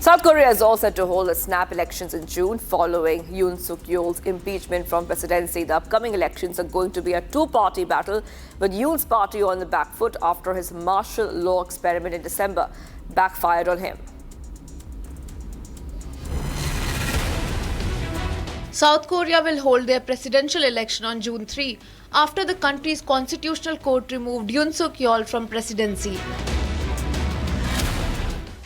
South Korea is all set to hold its snap elections in June following Yoon Suk Yeol's impeachment from presidency. The upcoming elections are going to be a two-party battle, with Yoon's party on the back foot after his martial law experiment in December backfired on him. South Korea will hold their presidential election on June 3 after the country's constitutional court removed Yoon Suk Yeol from presidency.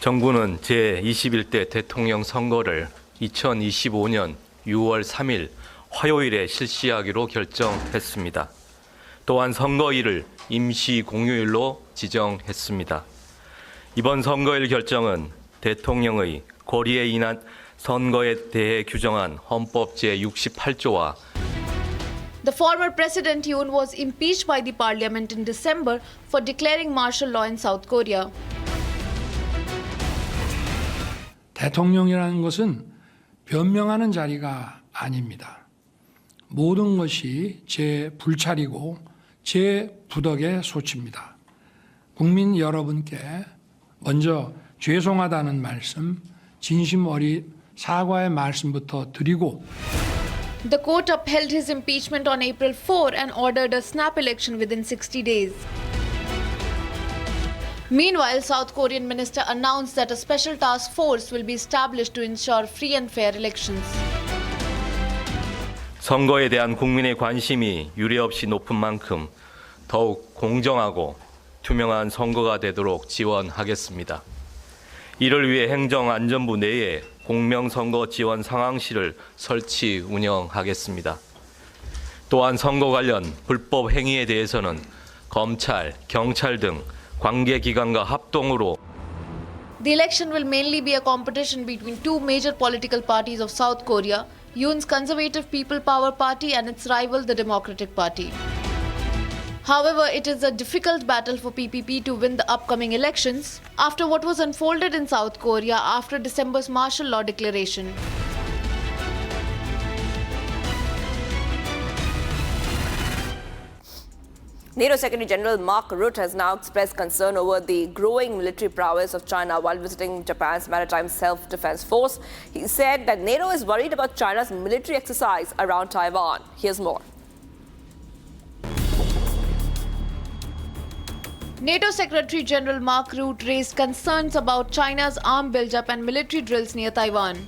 정부는 제21대 대통령 선거를 2025년 6월 3일 화요일에 실시하기로 결정했습니다. 또한 선거일을 임시 공휴일로 지정했습니다. 이번 선거일 결정은 대통령의 고리에 인한 선거에 대해 규정한 헌법 제68조와 The former President Yoon was impeached by the parliament in December for declaring martial law in South Korea. 대통령이라는 것은 변명하는 자리가 아닙니다. 모든 것이 제 불찰이고 제 부덕의 소치입니다. 국민 여러분께 먼저 죄송하다는 말씀, 진심 어린 사과의 말씀부터 드리고 The court upheld his impeachment on April 4 and ordered a snap election within 60 days. Meanwhile, South Korean minister announced that a special task force will be established to ensure free and fair elections. 선거에 대한 국민의 관심이 유례없이 높은 만큼 더욱 공정하고 투명한 선거가 되도록 지원하겠습니다. 이를 위해 행정안전부 내에 공명선거 지원 상황실을 설치 운영하겠습니다. 또한 선거 관련 불법 행위에 대해서는 검찰, 경찰 등 관계기관과 합동으로 The election will mainly be a competition between two major political parties of South Korea, Yoon's Conservative People Power Party and its rival, the Democratic Party. However, it is a difficult battle for PPP to win the upcoming elections after what was unfolded in South Korea after December's martial law declaration. NATO Secretary General Mark Rutte has now expressed concern over the growing military prowess of China while visiting Japan's Maritime Self-Defense Force. He said that NATO is worried about China's military exercise around Taiwan. Here's more. NATO Secretary General Mark Rutte raised concerns about China's arm buildup and military drills near Taiwan.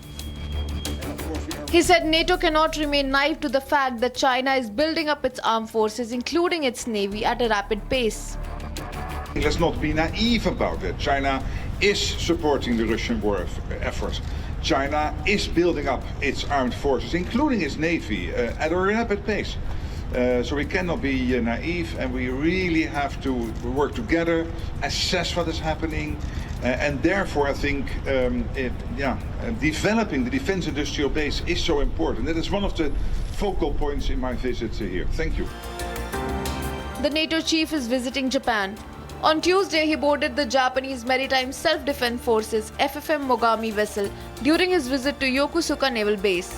He said NATO cannot remain naive to the fact that China is building up its armed forces, including its navy, at a rapid pace. Let's not be naive about it. China is supporting the Russian war effort. China is building up its armed forces, including its navy, at a rapid pace. So we cannot be naive, and we really have to work together, assess what is happening, and therefore I think developing the defense industrial base is so important. That is one of the focal points in my visit here. Thank you. The NATO chief is visiting Japan. On Tuesday, he boarded the Japanese Maritime Self-Defense Forces FFM Mogami vessel during his visit to Yokosuka Naval Base.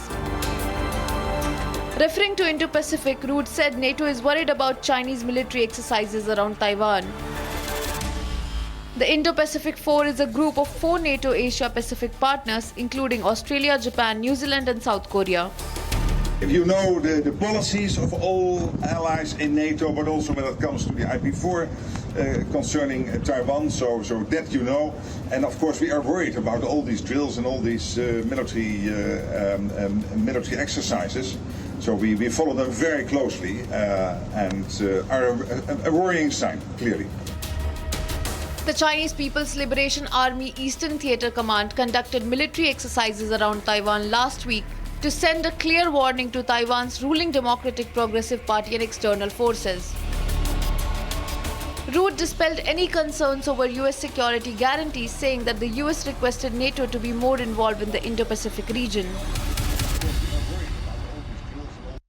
Referring to Indo-Pacific, Rutte said NATO is worried about Chinese military exercises around Taiwan. The Indo-Pacific Four is a group of 4 NATO Asia-Pacific partners, including Australia, Japan, New Zealand and South Korea. If you know the policies of all allies in NATO, but also when it comes to the IP4 concerning Taiwan, so that you know. And of course we are worried about all these drills and all these military exercises. So we follow them very closely and are a worrying sign, clearly. The Chinese People's Liberation Army Eastern Theater Command conducted military exercises around Taiwan last week to send a clear warning to Taiwan's ruling Democratic Progressive Party and external forces. Rutte dispelled any concerns over US security guarantees, saying that the US requested NATO to be more involved in the Indo-Pacific region.